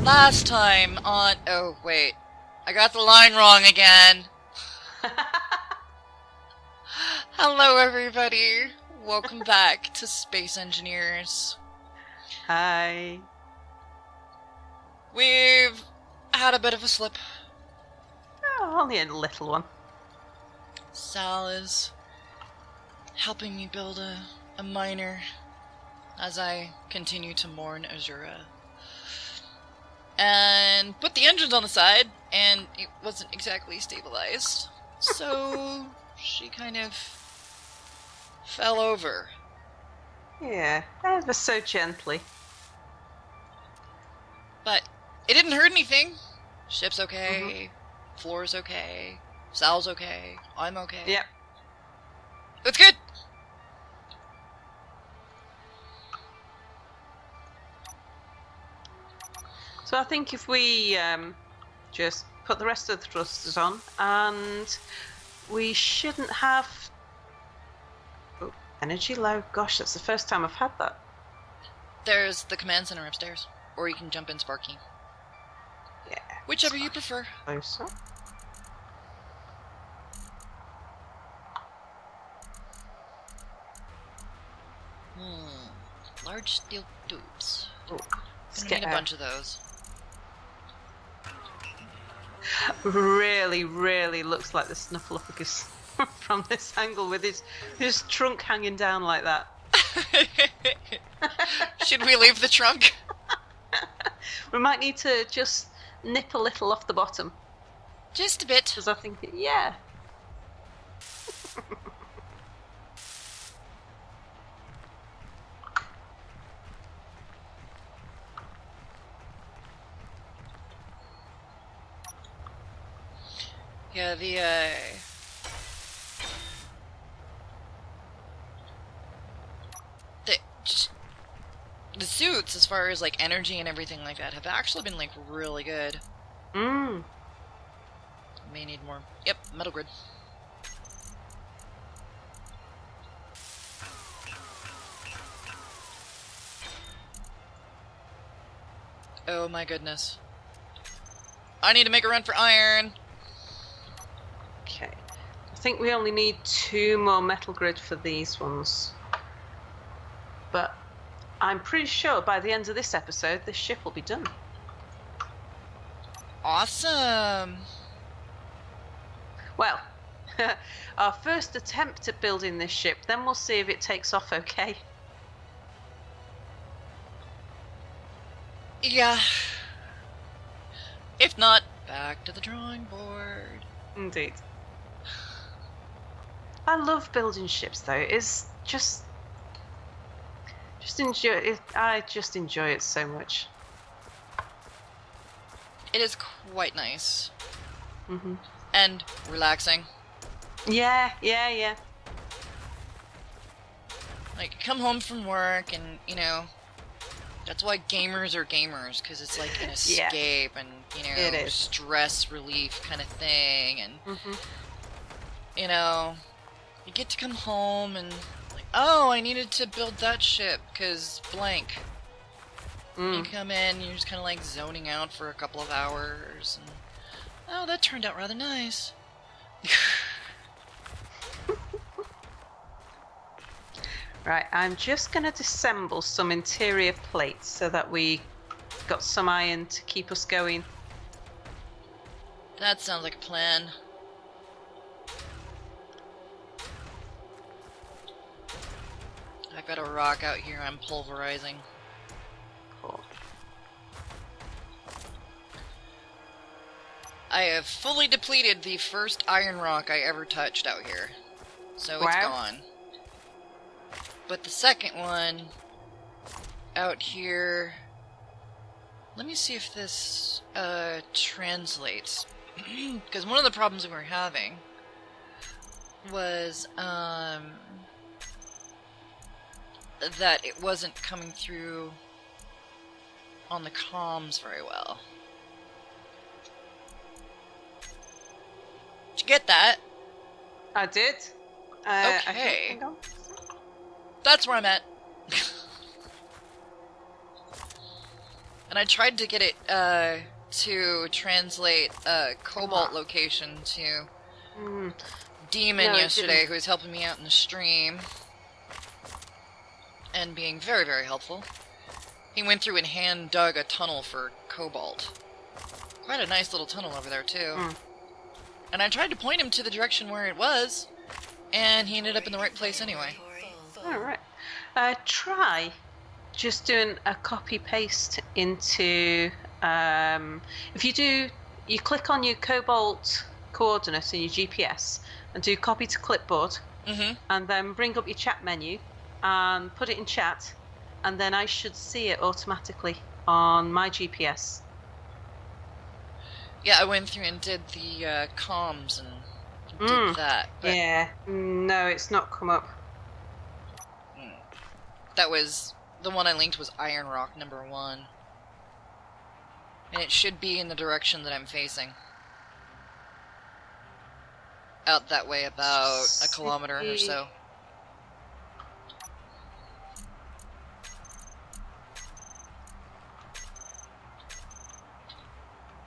Last time on... Oh, wait. I got the line wrong again. Hello, everybody. Welcome back to Space Engineers. Hi. We've had a bit of a slip. Oh, only a little one. Sal is helping me build a miner as I continue to mourn Azura. And put the engines on the side, and it wasn't exactly stabilized. So she kind of fell over. Yeah, ever so gently. But it didn't hurt anything. Ship's okay. Floor's okay. Sal's okay. I'm okay. Yep. It's good. So I think if we just put the rest of the thrusters on, and we shouldn't have... Oh, energy low. Gosh, that's the first time I've had that. There's the command center upstairs. Or you can jump in Sparky. Yeah. Whichever you prefer. Closer. Large steel tubes. Oh, Gonna need a bunch of those. Really looks like the Snuffleupagus from this angle with his trunk hanging down like that. Should we leave the trunk? We might need to just nip a little off the bottom. Just a bit. Because I think, yeah. Yeah, the suits, as far as like energy and everything like that, have actually been like really good. May need more. Yep, metal grid. Oh my goodness. I need to make a run for iron. Okay. I think we only need 2 more metal grid for these ones. But I'm pretty sure by the end of this episode, this ship will be done. Awesome. Well, our first attempt at building this ship, then we'll see if it takes off okay. Yeah. If not, back to the drawing board. Indeed. I love building ships though. It's just enjoy it. I just enjoy it so much. It is quite nice. And relaxing. Yeah. Like, come home from work and, you know, that's why gamers are gamers, because it's like an escape and, you know, stress relief kind of thing. And, you know, you get to come home and, like, oh, I needed to build that ship, because blank. You come in, you're just kind of like zoning out for a couple of hours. And, oh, that turned out rather nice. Right, I'm just going to disassemble some interior plates so that we got some iron to keep us going. That sounds like a plan. I've got a rock out here I'm pulverizing. Cool. I have fully depleted the first iron rock I ever touched out here. So it's gone. But the second one out here... Let me see if this translates. Because one of the problems we were having was that it wasn't coming through on the comms very well. Did you get that? I did. Okay. That's where I'm at. And I tried to get it to translate cobalt location to Demon yesterday, who was helping me out in the stream. And being very, very helpful. He went through and hand dug a tunnel for cobalt. Quite a nice little tunnel over there, too. And I tried to point him to the direction where it was, and he ended up in the right place anyway. Alright. Try just doing a copy-paste into... if you do... You click on your cobalt coordinates in your GPS, and do copy to clipboard, and then bring up your chat menu, and put it in chat, and then I should see it automatically on my GPS. Yeah, I went through and did the comms and did that. But yeah, no, it's not come up. That was... The one I linked was Iron Rock #1. And it should be in the direction that I'm facing. Out that way about a kilometer or so.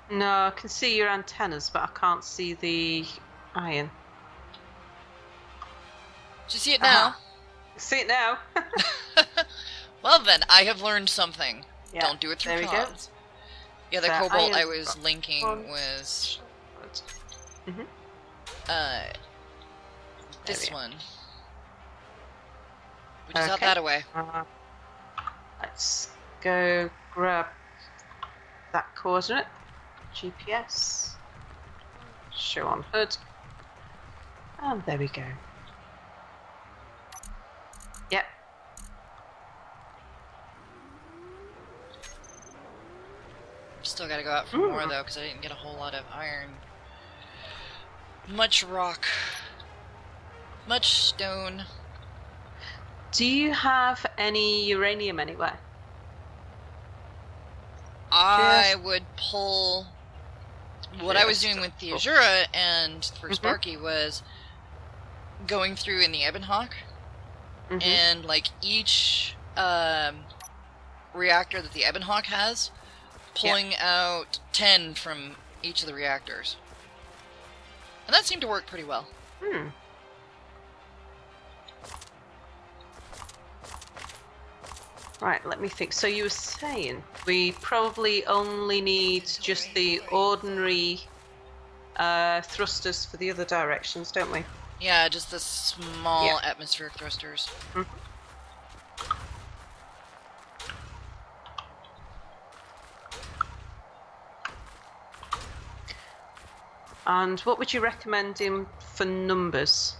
No, I can see your antennas, but I can't see the iron. Do you see it now? See it now. Well then, I have learned something. Yeah, don't do it through comms. Yeah, the So cobalt I iron was linking was this one. We just out that way. Let's go grab that coordinate. GPS. Show on HUD. And there we go. Yep. Still gotta go out for more though, because I didn't get a whole lot of iron. Much rock. Much stone. Do you have any uranium anywhere? I would pull... What I was doing with the Azura and for Sparky was going through in the Ebonhawk, and like each reactor that the Ebonhawk has, pulling out 10 from each of the reactors. And that seemed to work pretty well. Right, let me think. So you were saying we probably only need just the ordinary thrusters for the other directions, don't we? Yeah, just the small atmospheric thrusters. And what would you recommend him for numbers?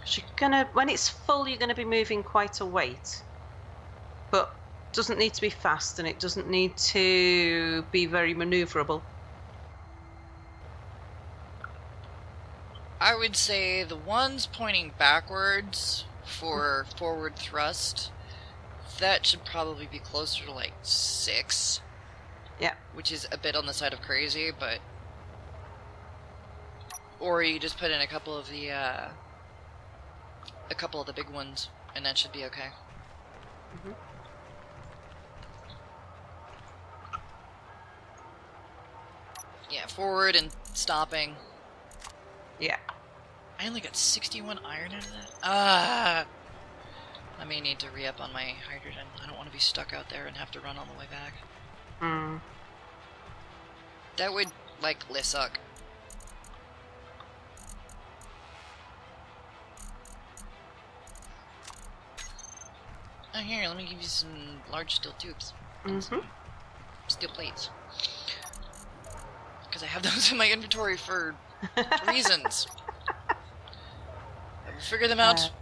'Cause you're gonna, when it's full, you're going to be moving quite a weight. But doesn't need to be fast, and it doesn't need to be very maneuverable. I would say the ones pointing backwards for forward thrust, that should probably be closer to like 6. Yeah. Which is a bit on the side of crazy, but... Or you just put in a couple of the big ones, and that should be okay. Yeah, forward and stopping. Yeah. I only got 61 iron out of that. I may need to re-up on my hydrogen. I don't want to be stuck out there and have to run all the way back. That would, like, suck. Oh, here, let me give you some large steel tubes. Steel plates. Because I have those in my inventory for reasons. I will figure them out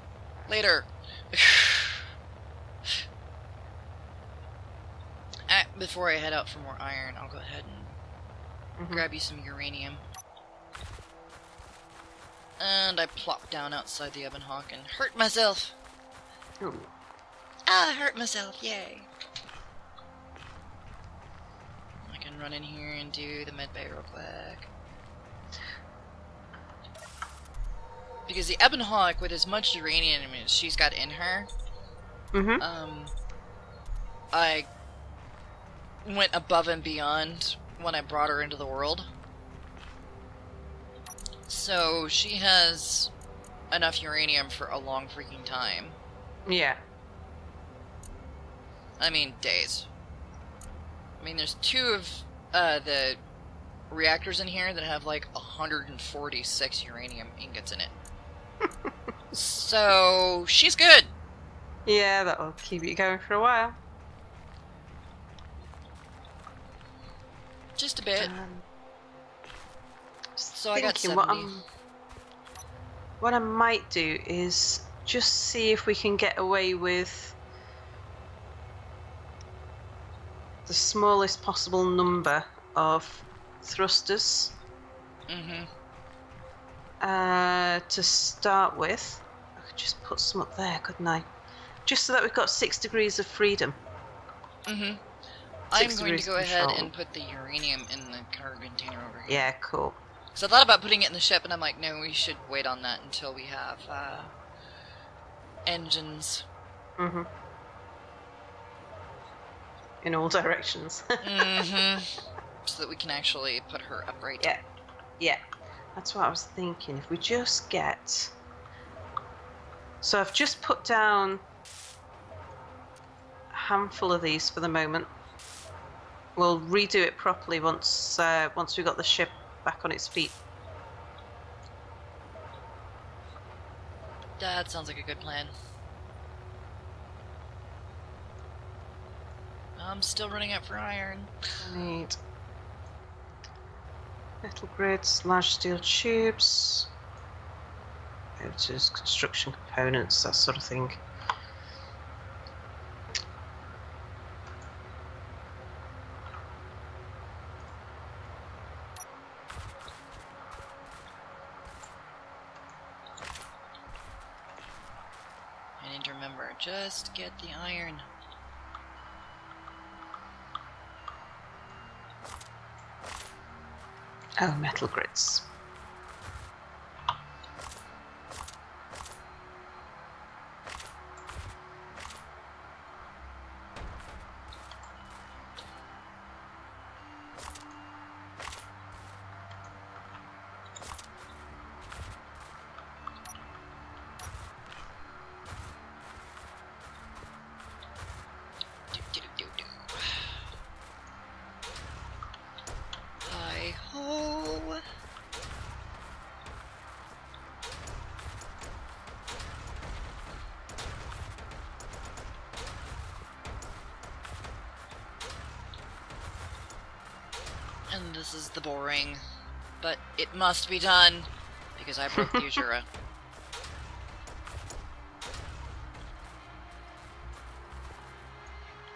later. Before I head out for more iron, I'll go ahead and grab you some uranium. And I plop down outside the Ebonhawk and hurt myself. Ooh. Ah, I hurt myself, yay. I can run in here and do the med bay real quick. Because the Ebonhawk, with as much uranium as she's got in her, I went above and beyond when I brought her into the world. So she has enough uranium for a long freaking time. Yeah. I mean, days. I mean, there's 2 of the reactors in here that have like 146 uranium ingots in it. So she's good. Yeah, that'll keep you going for a while. Just a bit. So I got 70. What I might do is just see if we can get away with the smallest possible number of thrusters. To start with. I could just put some up there, couldn't I? Just so that we've got 6 degrees of freedom. I'm going to go ahead and put the uranium in the cargo container over here. Yeah, cool. So I thought about putting it in the ship, and I'm like, no, we should wait on that until we have engines. In all directions. So that we can actually put her upright. Yeah. Yeah. That's what I was thinking. If we just get... So I've just put down a handful of these for the moment. We'll redo it properly once we got the ship back on its feet. That sounds like a good plan. I'm still running out for iron. I need metal grids, large steel tubes, motors, construction components, that sort of thing. I need to remember, just get the iron. Oh, metal grids. Hi-ho! And this is the boring, but it must be done because I broke the Ujura.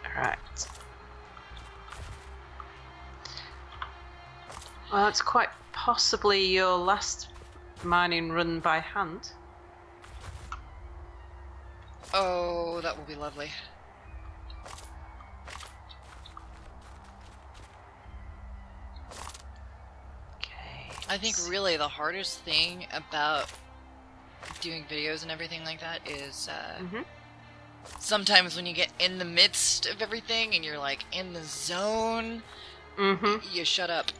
Alright. Well, it's quite possibly your last mining run by hand. Oh, that will be lovely. Okay. I think really the hardest thing about doing videos and everything like that is sometimes when you get in the midst of everything and you're like in the zone, you shut up.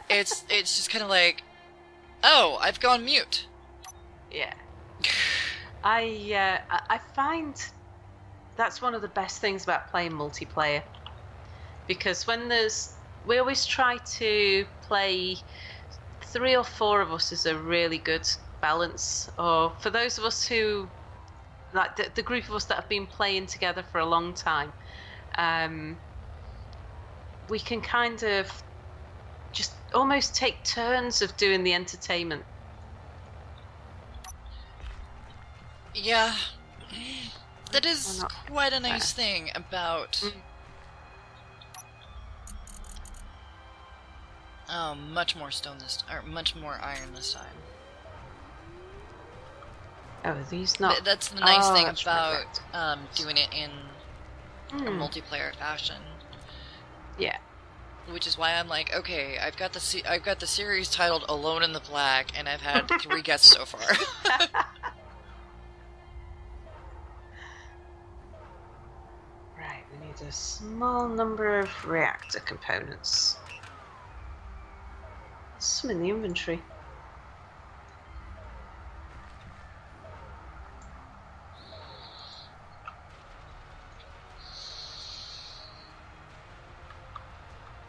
It's just kind of like, oh, I've gone mute. Yeah. I find that's one of the best things about playing multiplayer, because we always try to play 3 or 4 of us is a really good balance. Or for those of us who like the group of us that have been playing together for a long time, we can kind of just almost take turns of doing the entertainment. Yeah, that is quite a nice thing about much more stone much more iron this time. Oh, are these not? That's the nice thing about doing it in a multiplayer fashion. Yeah. Which is why I'm like, okay, I've got the series titled Alone in the Black, and I've had 3 guests so far. Right, we need need a small number of reactor components. There's some in the inventory.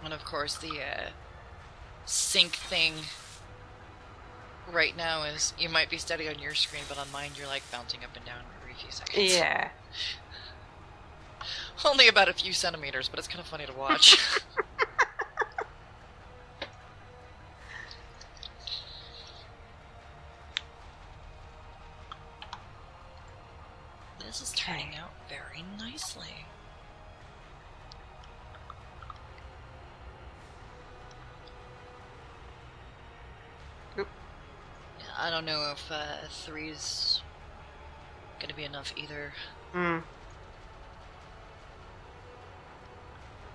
And of course, the sync thing right now is you might be steady on your screen, but on mine you're like bouncing up and down every few seconds. Yeah. Only about a few centimeters, but it's kind of funny to watch. This is turning out very nicely. Oop. Yeah, I don't know if 3's gonna be enough either.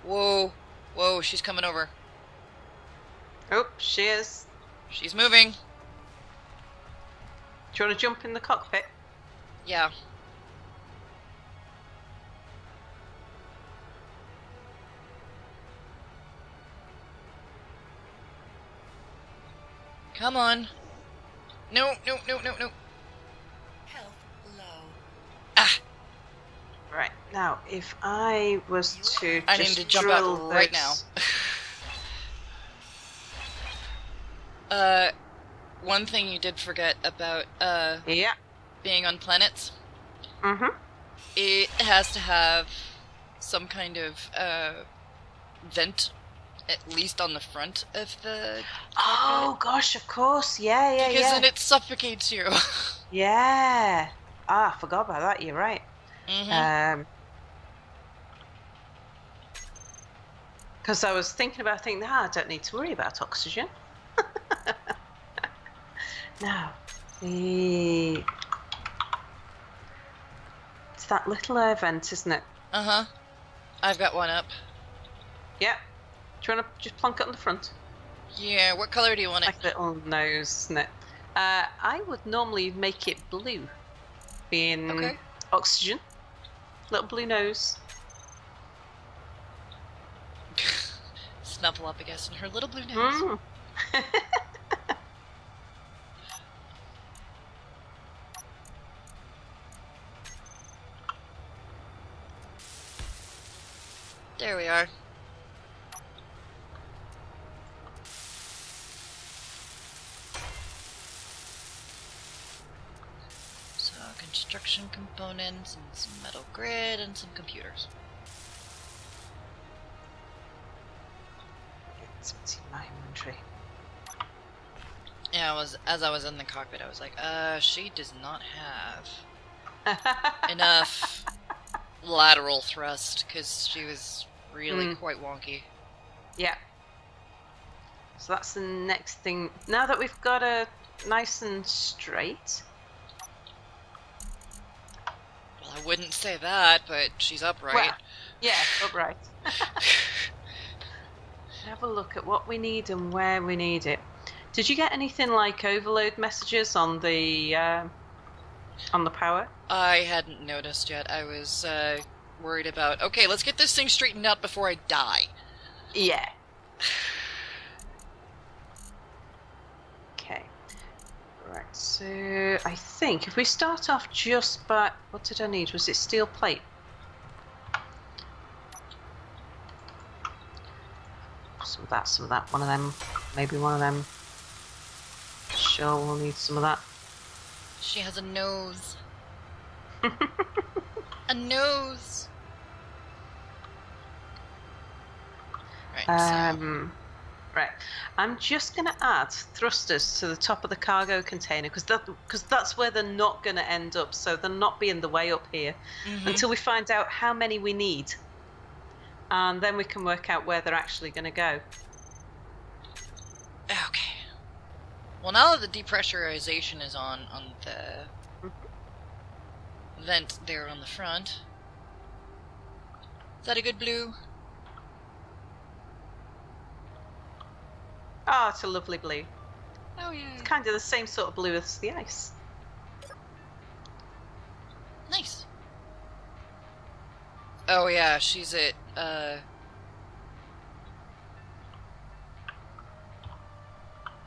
Whoa. Whoa, she's coming over. Oh, she is. She's moving. Do you want to jump in the cockpit? Yeah. Come on. No, no, no, no, no. Health low. Ah! Right, now, if I was to I just need to jump drill out right those... now. One thing you did forget about, Yeah. being on planets. Mm-hmm. It has to have some kind of, vent, at least on the front of the Oh, gosh, of course. Yeah, yeah, because yeah. then it suffocates you. Yeah. Ah, I forgot about that. You're right. Mm-hmm. Because I was thinking, I don't need to worry about oxygen. Now, it's that little air vent, isn't it? Uh-huh. I've got one up. Yeah. Do you want to just plonk it on the front? Yeah, what color do you want it? Like a little nose, isn't it? I would normally make it blue, being Okay. oxygen. Little blue nose. Snuffle up, I guess, in her little blue nose. Mm. There we are. So, construction components, and some metal grid, and some computers. It's in my inventory. Yeah, as I was in the cockpit, I was like, she does not have enough lateral thrust, because she was really quite wonky. Yeah. So that's the next thing. Now that we've got her nice and straight. Well, I wouldn't say that, but she's upright. Well, yeah, upright. Have a look at what we need and where we need it. Did you get anything like overload messages on the power? I hadn't noticed yet. I was worried about, okay, let's get this thing straightened out before I die. Yeah. Okay. Right, so I think if we start off just by... What did I need? Was it steel plate? Some of that. One of them. Maybe one of them. Sure, we'll need some of that. She has a nose. A nose! Right, Right. I'm just going to add thrusters to the top of the cargo container because that's where they're not going to end up. So they'll not be in the way up here until we find out how many we need. And then we can work out where they're actually going to go. Okay. Well, now that the depressurization is on the vent there on the front. Is that a good blue? Oh, it's a lovely blue. Oh, yeah. It's kind of the same sort of blue as the ice. Nice. Oh yeah, she's at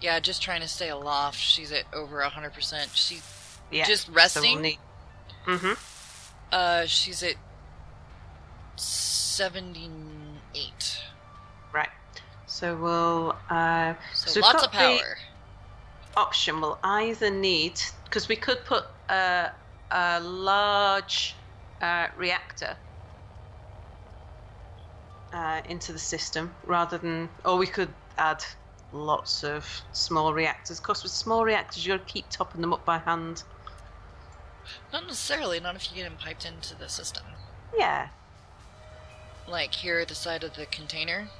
yeah, just trying to stay aloft. She's at over 100%. She's just resting. So we'll need... She's at 78. Right. So we'll so lots of power. Option will either need, because we could put a large reactor into the system rather than, or we could add lots of small reactors. Of course, with small reactors, you've got to keep topping them up by hand. Not necessarily, not if you get them piped into the system. Yeah. Like here at the side of the container,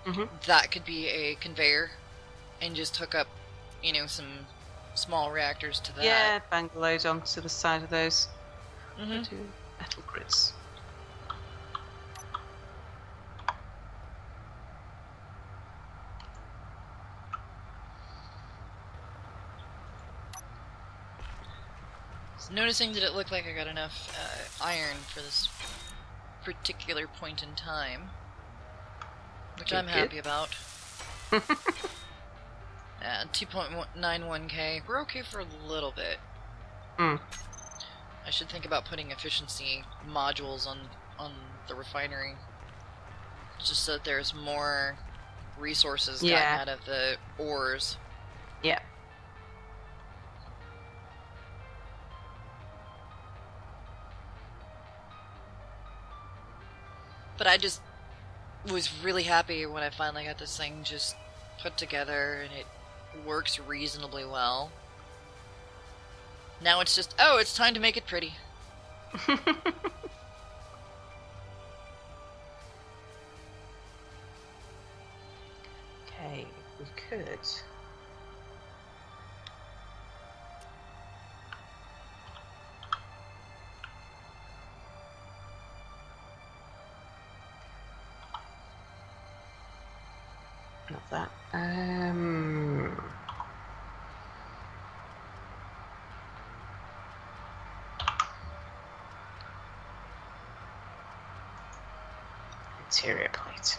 Mm-hmm. that could be a conveyor and just hook up, some small reactors to that. Yeah, bang the load onto the side of those. Mm-hmm. Two metal grids. Noticing that it looked like I got enough iron for this particular point in time, which I'm happy about. 2.91k. We're okay for a little bit. Mm. I should think about putting efficiency modules on the refinery, just so that there's more resources gotten out of the ores. Yeah. But I just was really happy when I finally got this thing just put together and it works reasonably well. Now it's just, it's time to make it pretty. Okay, we could. Not that. Interior plate.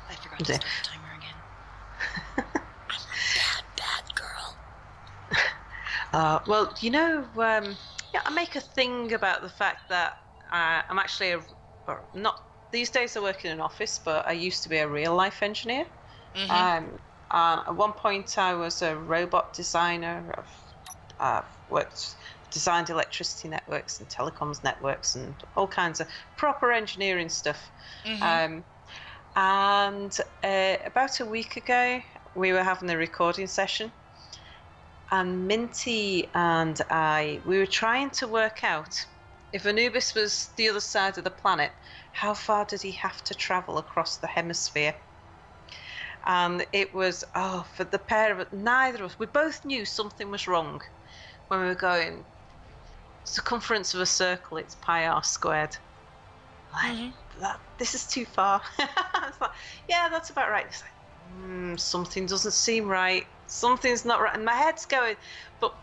I forgot to start the timer again. I'm a bad girl. Well, I make a thing about the fact that I'm actually not these days. I work in an office, but I used to be a real life engineer. Mm-hmm. At one point, I was a robot designer. I've designed electricity networks and telecoms networks and all kinds of proper engineering stuff. Mm-hmm. And about a week ago, we were having a recording session. And Minty and we were trying to work out if Anubis was the other side of the planet, how far did he have to travel across the hemisphere? And it was, for the pair of us, neither of us, we both knew something was wrong when we were going, circumference of a circle, it's pi r squared. Like, this is too far. It's like, yeah, that's about right. It's like, something doesn't seem right. Something's not right. And my head's going, but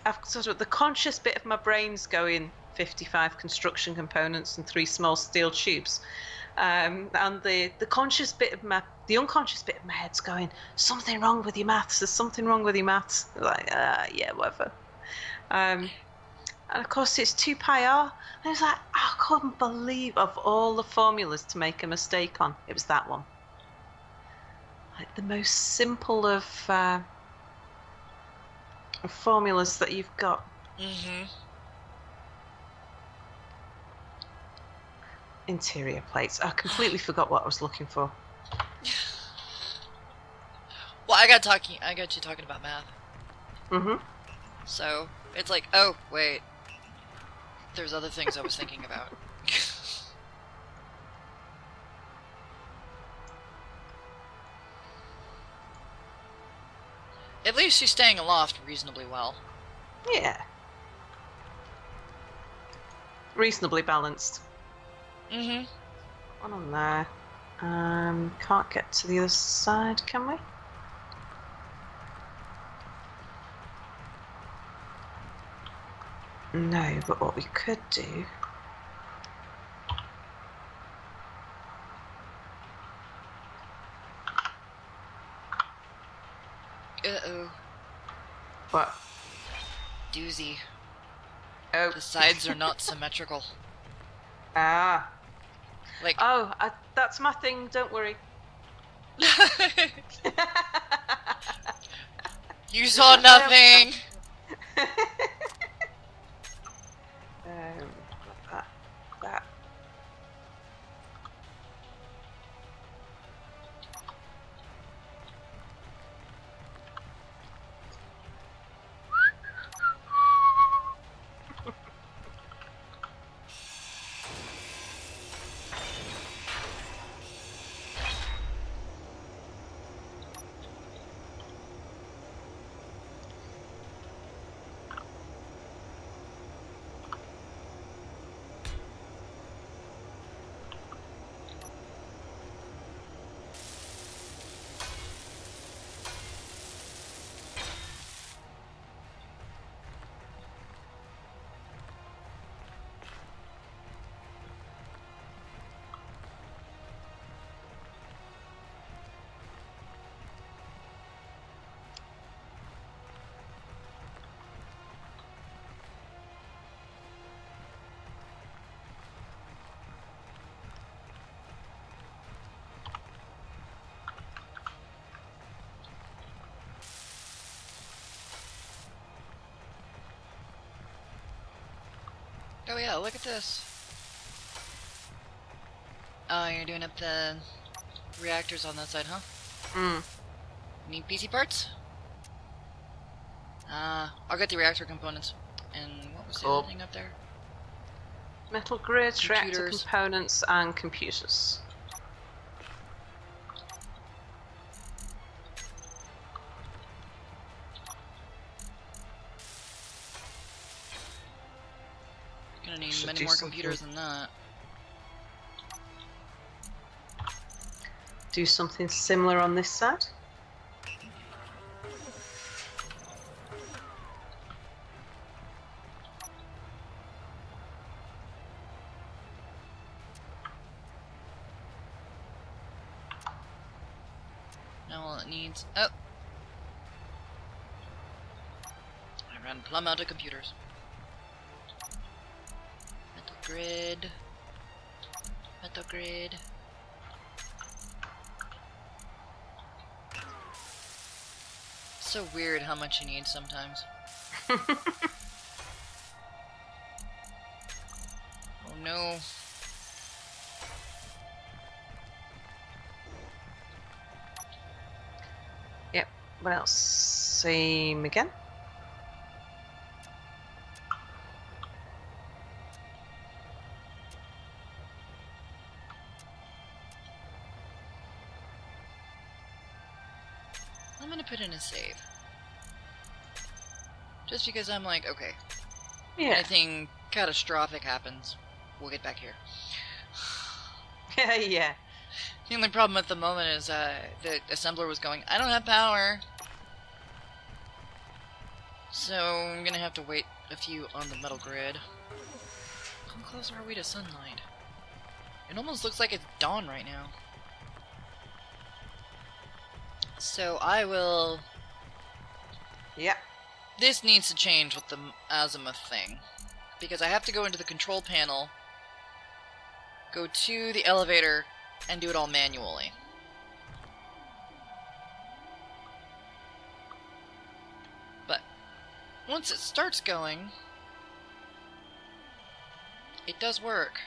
I've sort of, the conscious bit of my brain's going 55 construction components and 3 small steel tubes. And the unconscious bit of my head's going, something wrong with your maths. There's something wrong with your maths. Like, yeah, whatever. And of course it's 2 pi r. And I was like, I couldn't believe, of all the formulas to make a mistake on, it was that one. Like the most simple of formulas that you've got. Mm-hmm. Interior plates. I completely forgot what I was looking for. Well, I got you talking about math. Mm-hmm. So it's like, wait, there's other things I was thinking about. At least she's staying aloft reasonably well. Yeah. Reasonably balanced. Mm-hmm. One on there. Can't get to the other side, can we? No, but what we could do... Uh-oh. What? Doozy. Oh. The sides are not symmetrical. Ah. Like... Oh, that's my thing, don't worry. You saw nothing! That. Oh yeah, look at this. Oh, you're doing up the reactors on that side, huh? Need PC parts? I'll get the reactor components. And what was the other thing up there? Metal grids, reactor components, and computers. Gonna need many more computers than that. Do something similar on this side. Now all it needs... Oh! I ran plumb out of computers. Metal grid. Metal grid. So weird how much you need sometimes. Oh no. Yep. What else? Same again. I'm gonna put in a save. Just because I'm like, okay. Yeah. Anything catastrophic happens, we'll get back here. Yeah. The only problem at the moment is the assembler was going, I don't have power. So I'm gonna have to wait a few on the metal grid. How close are we to sunlight? It almost looks like it's dawn right now. So I will... Yep. This needs to change with the azimuth thing. Because I have to go into the control panel, go to the elevator, and do it all manually. But once it starts going, it does work.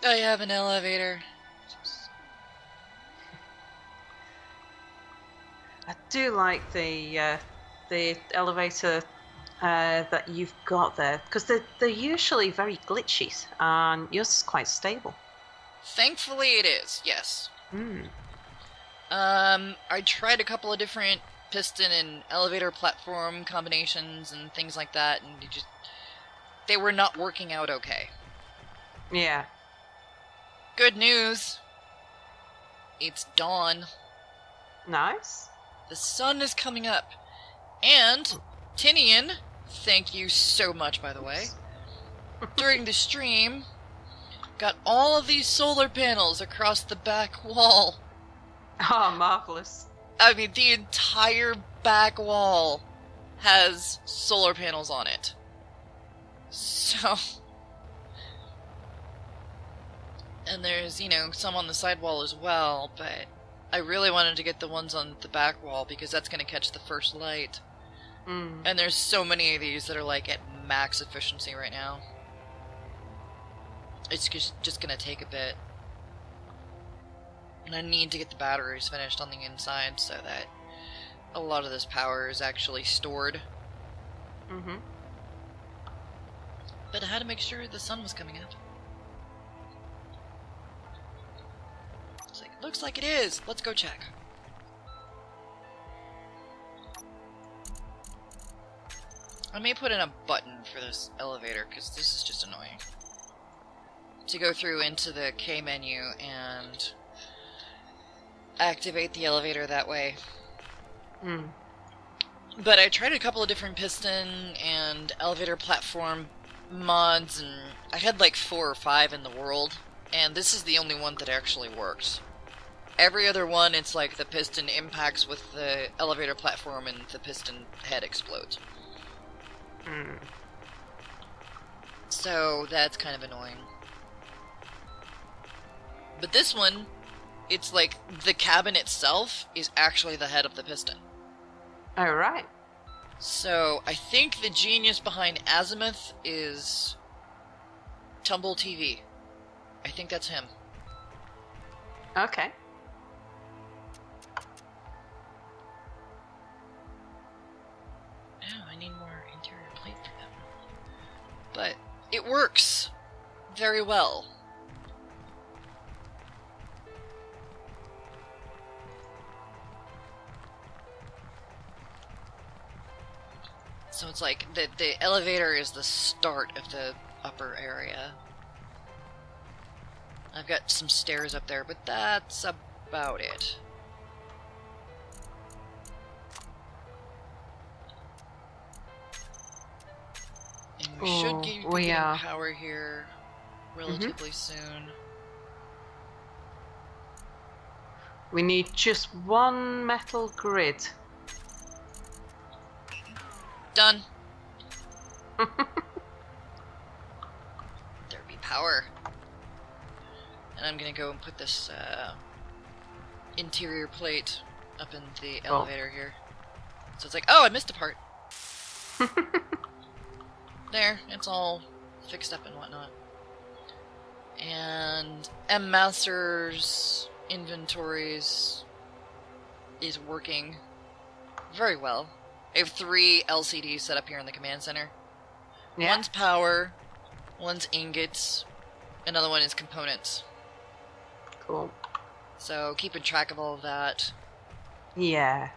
I have an elevator. I do like the elevator that you've got there, because they're usually very glitchy, and yours is quite stable. Thankfully it is, yes. I tried a couple of different piston and elevator platform combinations and things like that, and they were not working out okay. Yeah. Good news. It's dawn. Nice. The sun is coming up. And, Tinian, thank you so much, by the way, during the stream, got all of these solar panels across the back wall. Oh, marvelous. I mean, the entire back wall has solar panels on it. So... And there's, you know, some on the side wall as well, but I really wanted to get the ones on the back wall because that's going to catch the first light. And there's so many of these that are, like, at max efficiency right now. It's just going to take a bit. And I need to get the batteries finished on the inside so that a lot of this power is actually stored. But I had to make sure the sun was coming up. It's like, looks like it is. Let's go check. I may put in a button for this elevator because this is just annoying. To go through into the K menu and activate the elevator that way. But I tried a couple of different piston and elevator platform mods, and I had like 4 or 5 in the world, and this is the only one that actually works. Every other one, it's like the piston impacts with the elevator platform and the piston head explodes. So that's kind of annoying. But this one, it's like the cabin itself is actually the head of the piston. Alright. So I think the genius behind Azimuth is Tumble TV. I think that's him. Okay. Oh, I need more interior plate for that one. But it works very well. So it's like the elevator is the start of the upper area. I've got some stairs up there, but that's about it. And we should be getting power here relatively soon. We need just one metal grid. Done. There be power. And I'm gonna go and put this interior plate up in the elevator here. So it's like, oh, I missed a part. There, it's all fixed up and whatnot. And M Master's inventories is working very well. I have 3 LCDs set up here in the command center. Yeah. One's power, one's ingots, another one is components. Cool. So keeping track of all of that. Yeah.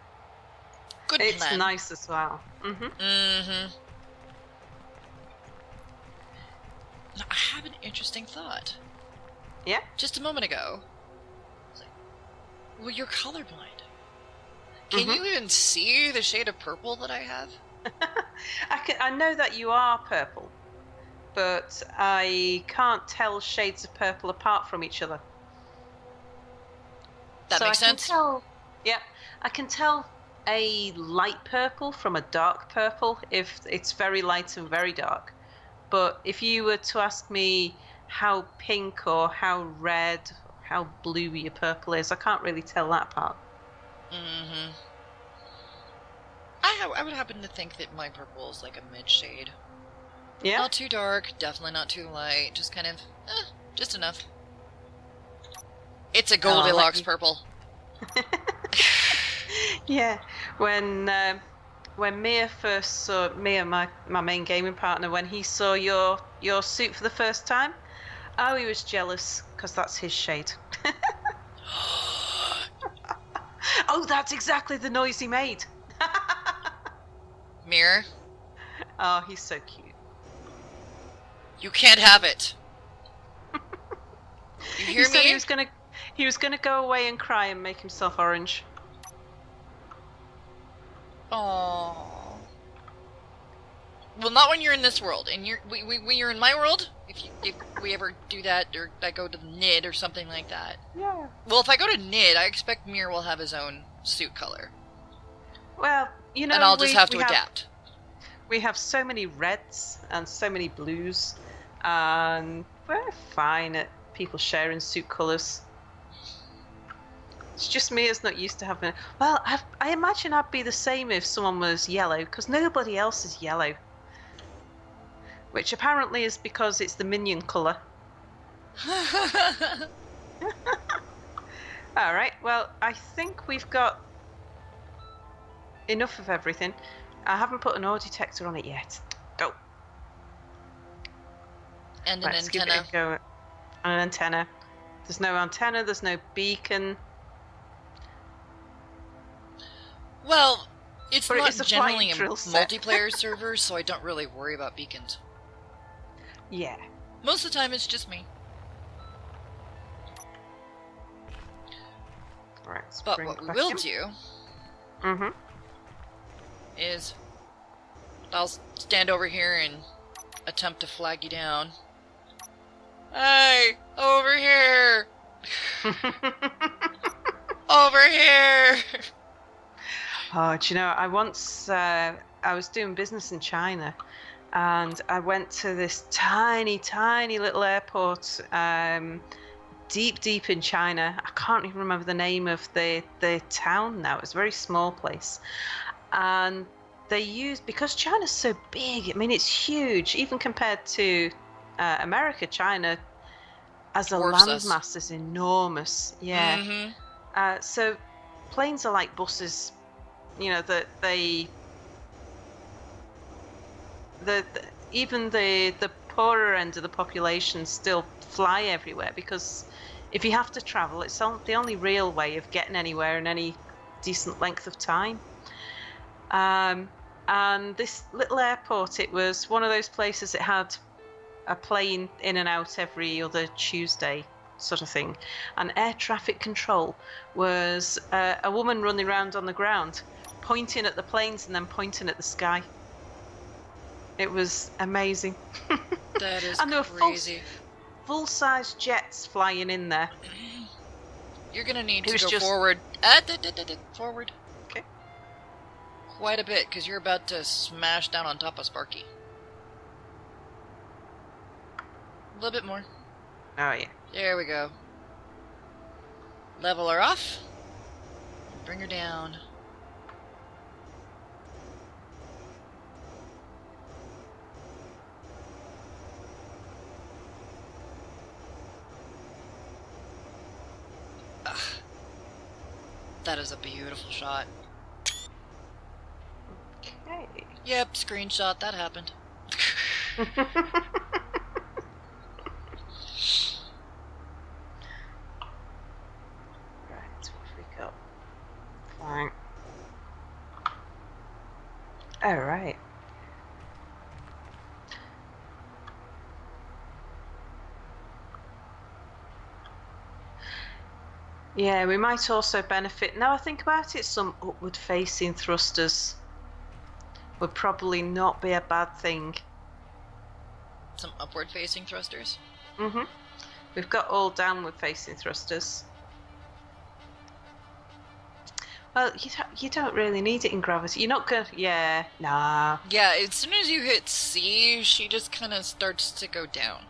Good It's plan. nice as well. Now, I have an interesting thought. Yeah? Just a moment ago. I was like, well, you're colorblind. Can you even see the shade of purple that I have? I know that you are purple, but I can't tell shades of purple apart from each other. That makes sense. I can tell a light purple from a dark purple if it's very light and very dark. But if you were to ask me how pink or how red, how blue your purple is, I can't really tell that apart. I would happen to think that my purple is like a mid shade. Yeah? Not too dark, definitely not too light, just kind of, just enough. It's a Goldilocks purple. Yeah, when Mia first saw my main gaming partner, when he saw your suit for the first time, oh, he was jealous because that's his shade. Oh, that's exactly the noise he made. Mirror, Oh, he's so cute. you can't have it. You hear He said me? he was gonna go away and cry and make himself orange. Oh. Well, not when you're in this world. And when you're in my world, if we ever do that, or I go to the NID or something like that. Yeah. Well, if I go to NID, I expect Mir will have his own suit color. Well, you know, and I'll just have to adapt. We have so many reds and so many blues, and we're fine at people sharing suit colours. It's just me as not used to having. Well, I imagine I'd be the same if someone was yellow, because nobody else is yellow. Which apparently is because it's the minion colour. Alright, well, I think we've got enough of everything. I haven't put an ore detector on it yet. Go. And an Let's antenna. Give it a go. And an antenna. There's no antenna, there's no beacon. Well, it's But it not is a generally a flying drill set. multiplayer server, so I don't really worry about beacons. Yeah. Most of the time, it's just me. Right, But what we will do is I'll stand over here and attempt to flag you down. Hey, over here! Over here! Oh, do you know, I once, I was doing business in China, and I went to this tiny, tiny little airport, deep in China. I can't even remember the name of the town now. It's a very small place. And they use, because China's so big, I mean, it's huge, even compared to America. China as a landmass is enormous. Yeah. So planes are like buses, you know, that even the poorer end of the population still fly everywhere, because if you have to travel, it's the only real way of getting anywhere in any decent length of time. And this little airport, it was one of those places that had a plane in and out every other Tuesday sort of thing. And air traffic control was a woman running around on the ground, pointing at the planes and then pointing at the sky. It was amazing. That is and there crazy. Were full-size jets flying in there. You're gonna need to go forward. Forward. Okay. Quite a bit, because you're about to smash down on top of Sparky. A little bit more. Oh, yeah. There we go. Level her off. Bring her down. Ugh. That is a beautiful shot. Okay. Yep, screenshot. That happened. Fine. All right. Yeah, we might also benefit. Now I think about it, some upward-facing thrusters would probably not be a bad thing. Some upward-facing thrusters? Mm-hmm. We've got all downward-facing thrusters. Well, you don't really need it in gravity. You're not going to... Yeah, nah. Yeah, as soon as you hit C, she just kind of starts to go down.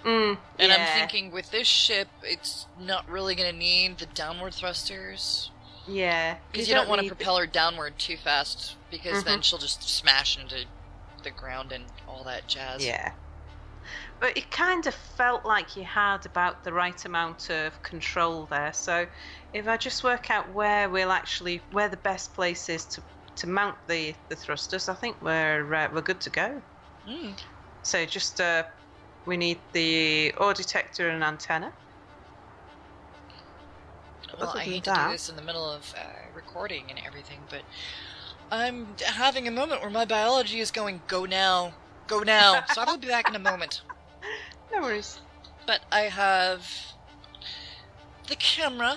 And yeah. I'm thinking, with this ship, it's not really going to need the downward thrusters. Yeah. Because you don't want to propel her downward too fast, because then she'll just smash into the ground and all that jazz. Yeah. But it kind of felt like you had about the right amount of control there. So if I just work out where the best place is to mount the thrusters, I think we're good to go. So just we need the ore detector and antenna. Well, I hate to do this in the middle of recording and everything, but I'm having a moment where my biology is going, go now, go now. So I will be back in a moment. No worries. But I have the camera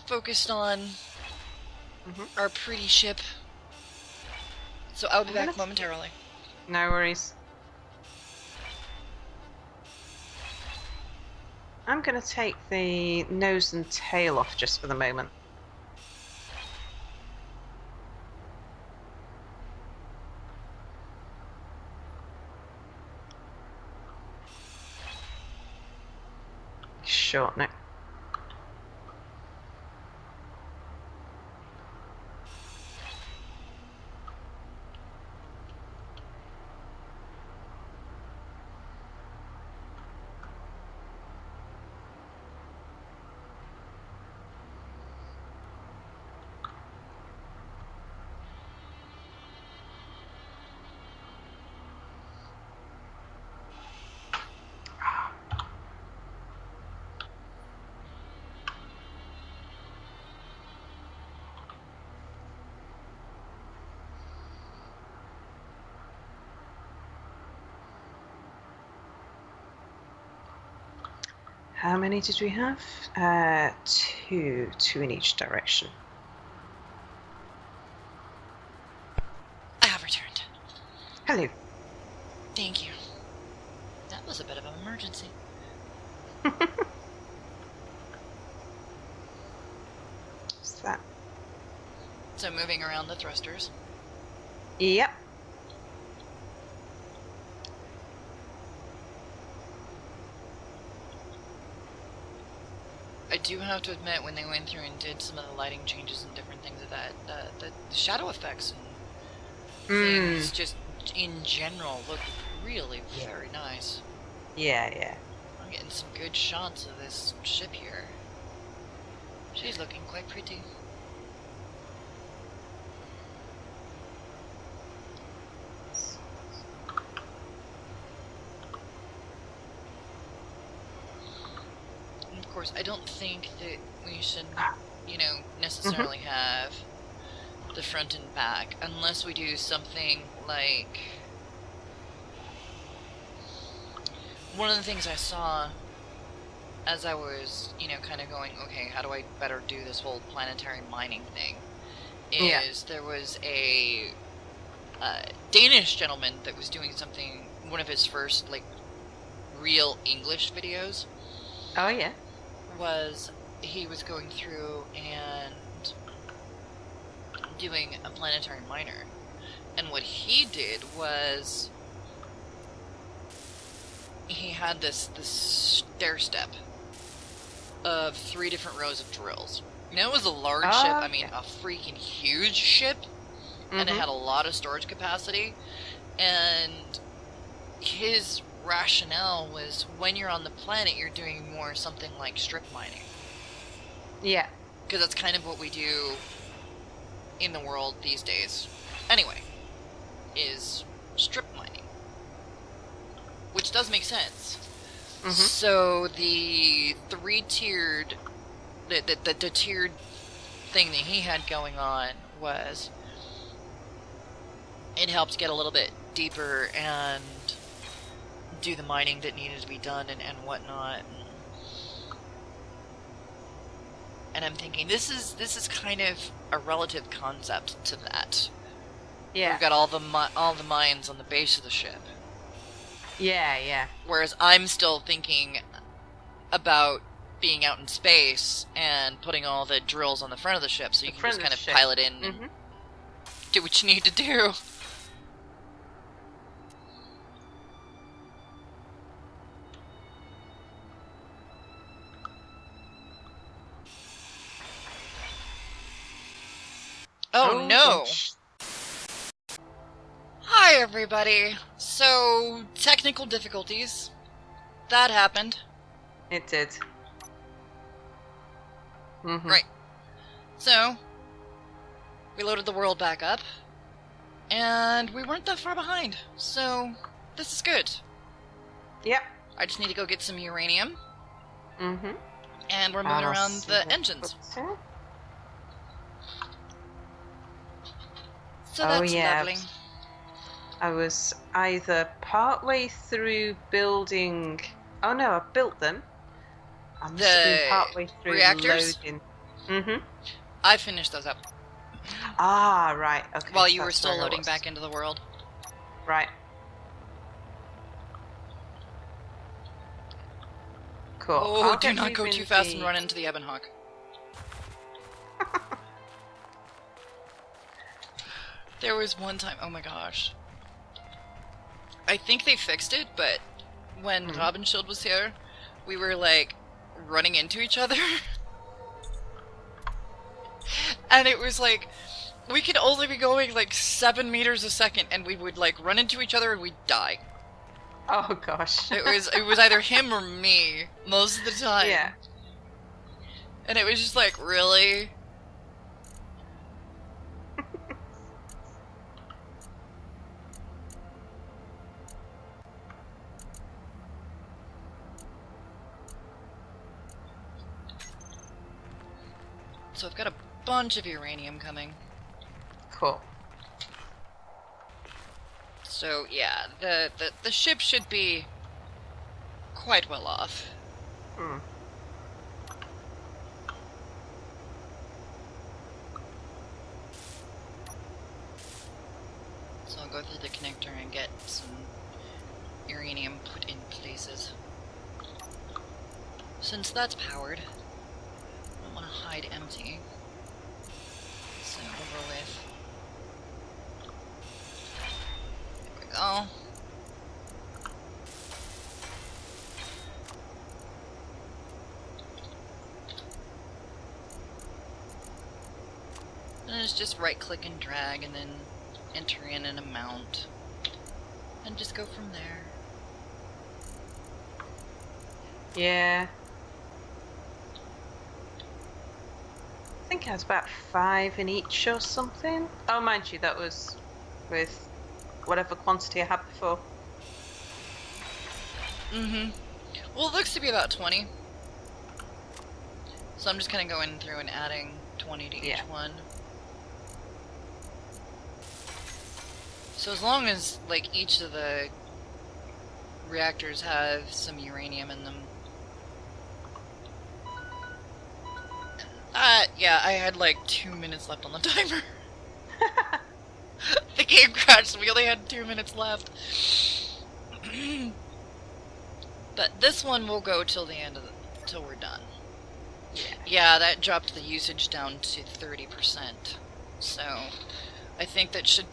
focused on our pretty ship. So I'll be back momentarily. No worries. I'm going to take the nose and tail off just for the moment. Shorten it. How many did we have? Two in each direction. I have returned. Hello. Thank you. That was a bit of an emergency. What's that? So moving around the thrusters. Yep. I do have to admit, when they went through and did some of the lighting changes and different things like that, the shadow effects and things just in general look really very nice. Yeah, yeah. I'm getting some good shots of this ship here. She's looking quite pretty. Of course, I don't think that we should, necessarily have the front and back, unless we do something like... One of the things I saw as I was, kind of going, okay, how do I better do this whole planetary mining thing, is there was a Danish gentleman that was doing something, one of his first, real English videos. Oh, yeah. He was going through and doing a planetary miner, and what he did was he had this stair step of 3 different rows of drills. Now it was a large ship, I mean a freaking huge ship, and it had a lot of storage capacity, and his rationale was when you're on the planet you're doing more something like strip mining. Yeah. Because that's kind of what we do in the world these days. Anyway, is strip mining. Which does make sense. So the 3-tiered, the tiered thing that he had going on was it helped get a little bit deeper and do the mining that needed to be done and whatnot. And I'm thinking this is kind of a relative concept to that. Yeah. We've got all the mines on the base of the ship. Yeah, yeah. Whereas I'm still thinking about being out in space and putting all the drills on the front of the ship so you can just kind of pilot in and do what you need to do. Oh no! Gosh. Hi everybody! So, technical difficulties. That happened. It did. Right. So, we loaded the world back up, and we weren't that far behind, so this is good. Yep. I just need to go get some uranium. And we're moving around the engines. So that's lovely. I was either partway through building... Oh no, I built them. I must have been partway through reactors? loading. I finished those up. Ah, right. Okay. While you were still loading back into the world. Right. Cool. Oh, do not go too fast and run into the Ebon Hawk. There was one time, oh my gosh. I think they fixed it, but when Robin Shield was here, we were like running into each other. And it was like, we could only be going like 7 meters a second, and we would like run into each other and we'd die. Oh gosh. It was either him or me most of the time. Yeah. And it was just like, really? So I've got a bunch of uranium coming. Cool. So yeah, the ship should be quite well off. Hmm. So I'll go through the connector and get some uranium put in places. Since that's powered, I don't want to hide empty. So over with. There we go. And it's just right click and drag and then enter in an amount. And just go from there. Yeah. I think I was about 5 in each or something. Oh, mind you, that was with whatever quantity I had before. Mm-hmm. Well, it looks to be about 20. So I'm just kind of going through and adding 20 to each one. So as long as, like, each of the reactors have some uranium in them. Yeah, I had like 2 minutes left on the timer. The game crashed, so we only had 2 minutes left. But this one will go till the end of till we're done. Yeah, that dropped the usage down to 30%. So I think that should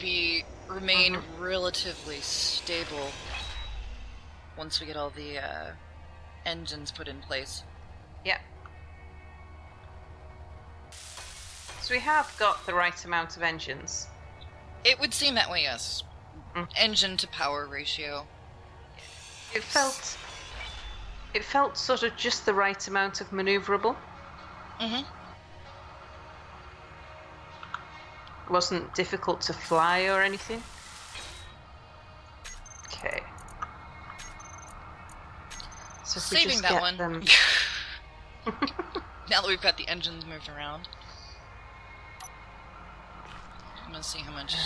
remain relatively stable once we get all the engines put in place. Yep. So we have got the right amount of engines. It would seem that way, yes. Engine to power ratio. It felt sort of just the right amount of maneuverable. Wasn't difficult to fly or anything. Okay. So if we Saving just that get one. them... Now that we've got the engines moved around. I'm gonna see how much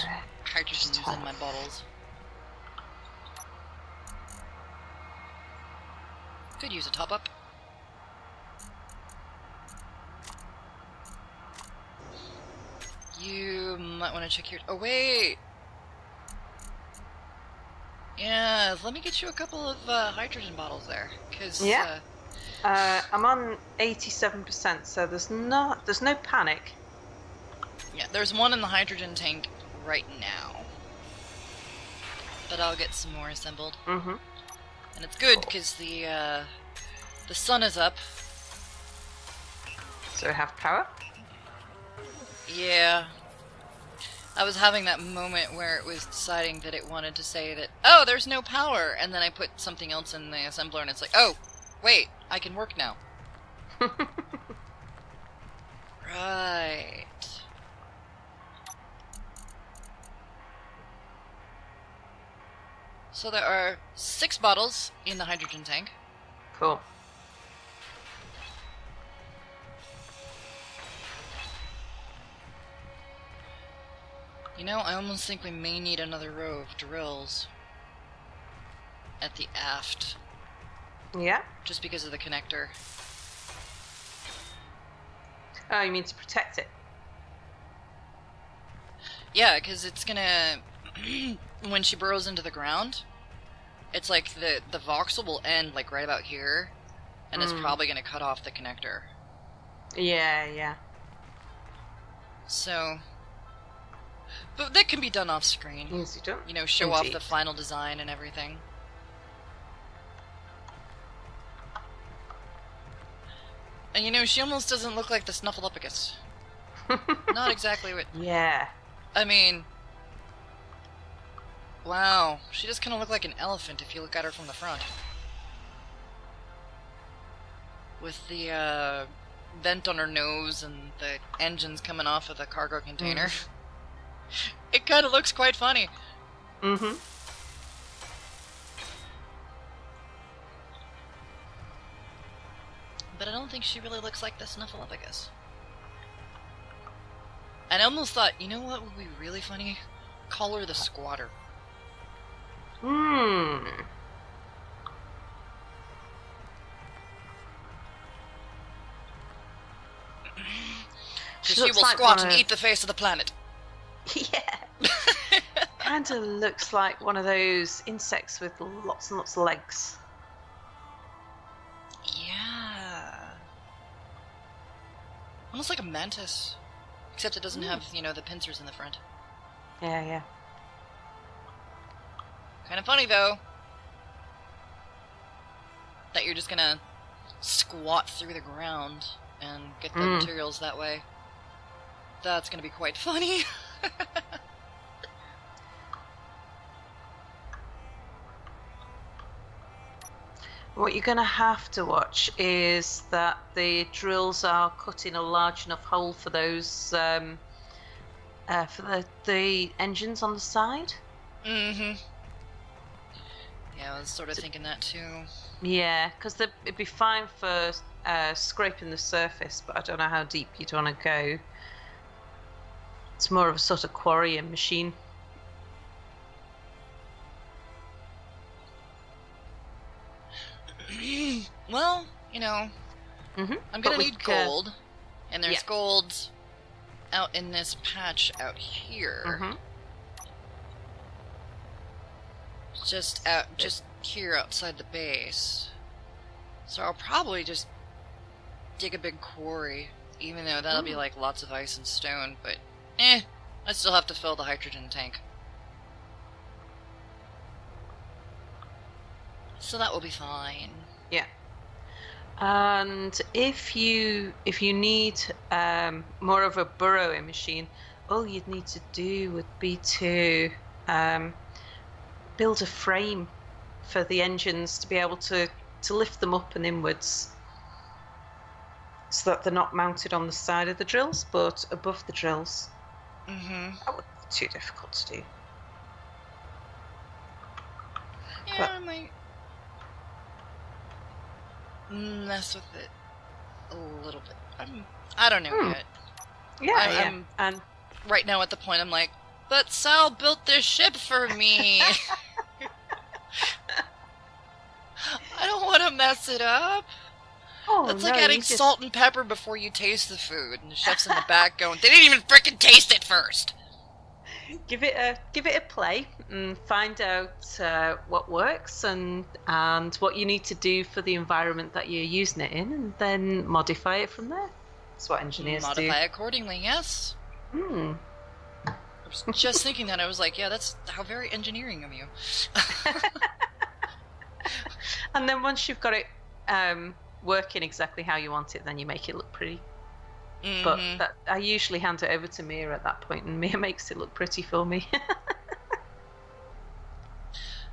hydrogen is in my bottles. Could use a top up. You might want to check your... Oh, wait! Yeah, let me get you a couple of hydrogen bottles there. Cause, yeah. I'm on 87%, so there's no panic. Yeah, there's one in the hydrogen tank right now. But I'll get some more assembled. And it's good because the sun is up. So we have power? Yeah. I was having that moment where it was deciding that it wanted to say that, oh, there's no power, and then I put something else in the assembler and it's like, oh, wait, I can work now. Right. So there are 6 bottles in the hydrogen tank. Cool. You know, I almost think we may need another row of drills at the aft. Yeah? Just because of the connector. Oh, you mean to protect it? Yeah, because it's gonna... when she burrows into the ground, it's like the voxel will end like right about here, and it's probably gonna cut off the connector. Yeah. So... But that can be done off screen. Easy done. You know, show off the final design and everything. And you know, she almost doesn't look like the Snuffleupagus. Not exactly what... Yeah. I mean... Wow, she just kind of looked like an elephant if you look at her from the front. With the vent on her nose and the engines coming off of the cargo container. It kind of looks quite funny. Mm-hmm. But I don't think she really looks like the Snuffleupagus. And I almost thought, you know what would be really funny? Call her the Squatter. She will like squat and eat the face of the planet. Yeah. Kind of looks like one of those insects with lots and lots of legs. Yeah. Almost like a mantis. Except it doesn't have, you know, the pincers in the front. Yeah. Kind of funny, though. That you're just gonna squat through the ground and get the materials that way. That's gonna be quite funny. What you're going to have to watch is that the drills are cutting a large enough hole for those, for the engines on the side. Mm-hmm. Yeah, I was sort of thinking that too. Yeah, because it'd be fine for scraping the surface, but I don't know how deep you'd want to go. It's more of a sort of quarrying machine. Well, you know, I'm gonna need gold, and there's gold out in this patch out here. Just here outside the base. So I'll probably just dig a big quarry, even though that'll be like lots of ice and stone, but I still have to fill the hydrogen tank. So that will be fine. Yeah. And if you need more of a burrowing machine, all you'd need to do would be to build a frame for the engines to be able to lift them up and inwards, so that they're not mounted on the side of the drills, but above the drills. That wouldn't be too difficult to do. Yeah, I might mess with it a little bit. I don't know yet. Yeah, I'm right now at the point I'm like, but Sal built this ship for me. I don't want to mess it up. That's like adding salt and pepper before you taste the food, and the chef's in the back going, "They didn't even frickin' taste it first." Give it a play and find out what works and what you need to do for the environment that you're using it in, and then modify it from there. That's what engineers do. Modify accordingly, yes. I was just thinking that. I was like, yeah, that's how very engineering of you. And then once you've got it working exactly how you want it, then you make it look pretty. But I usually hand it over to Mia at that point, and Mia makes it look pretty for me.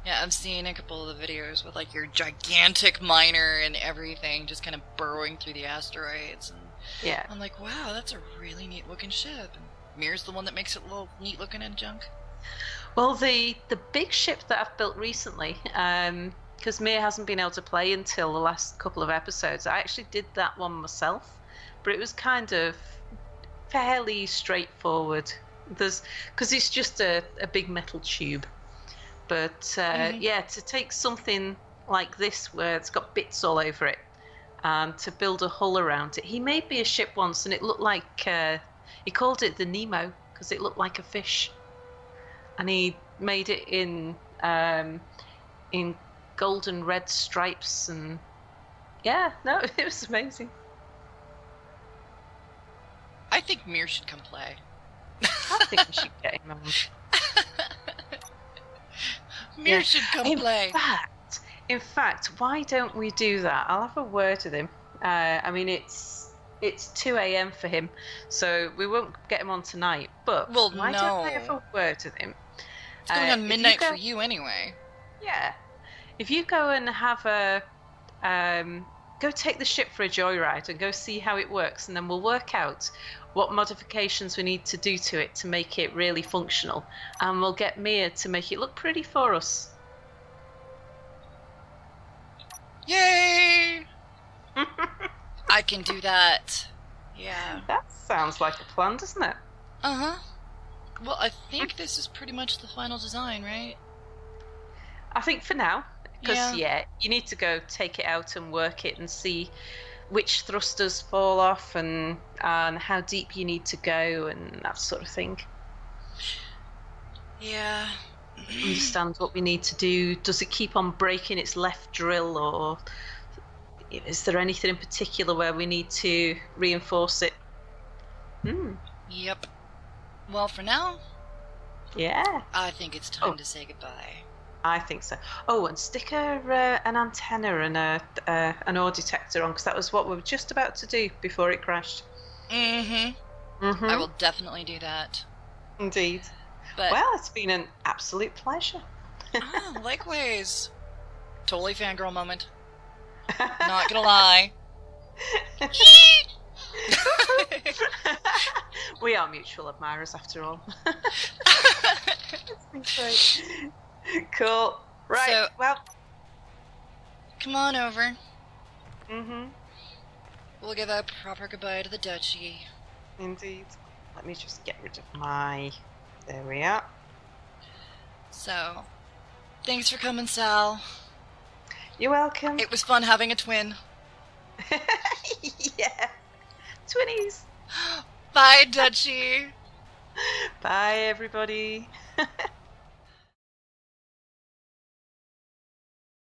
Yeah, I've seen a couple of the videos with like your gigantic miner and everything just kind of burrowing through the asteroids, and yeah, I'm like, wow, that's a really neat looking ship. And Mir's the one that makes it a little neat looking and junk. Well, the big ship that I've built recently, because Mia hasn't been able to play until the last couple of episodes, I actually did that one myself, but it was kind of fairly straightforward. Because it's just a big metal tube. But yeah, to take something like this where it's got bits all over it and to build a hull around it. He made me a ship once, and it looked like he called it the Nemo, because it looked like a fish, and he made it in golden red stripes, and yeah, no, it was amazing. I think Mir should come play. I think we should get him on. Mir should come play. In fact, why don't we do that? I'll have a word with him. I mean, it's 2 a.m. for him, so we won't get him on tonight. But why don't I have a word with him? It's going on midnight for you anyway. Yeah. If you go and have a go take the ship for a joyride and go see how it works, and then we'll work out what modifications we need to do to it to make it really functional, and we'll get Mia to make it look pretty for us. Yay! I can do that. Yeah. That sounds like a plan, doesn't it? Uh-huh. Well, I think this is pretty much the final design, right? I think for now. Because, you need to go take it out and work it and see which thrusters fall off and how deep you need to go and that sort of thing. Yeah. Understand what we need to do. Does it keep on breaking its left drill, or is there anything in particular where we need to reinforce it? Yep. Well, for now, I think it's time to say goodbye. I think so. Oh, and stick an antenna and an ore detector on, because that was what we were just about to do before it crashed. I will definitely do that. Indeed. But, well, it's been an absolute pleasure. Likewise. Totally fangirl moment. Not gonna lie. We are mutual admirers, after all. It's been great. Cool. Right. So, well, come on over. We'll give a proper goodbye to the Duchy. Indeed. Let me just get rid of my... There we are. So, thanks for coming, Sal. You're welcome. It was fun having a twin. Yeah. Twinnies. Bye, Duchy. Bye, everybody.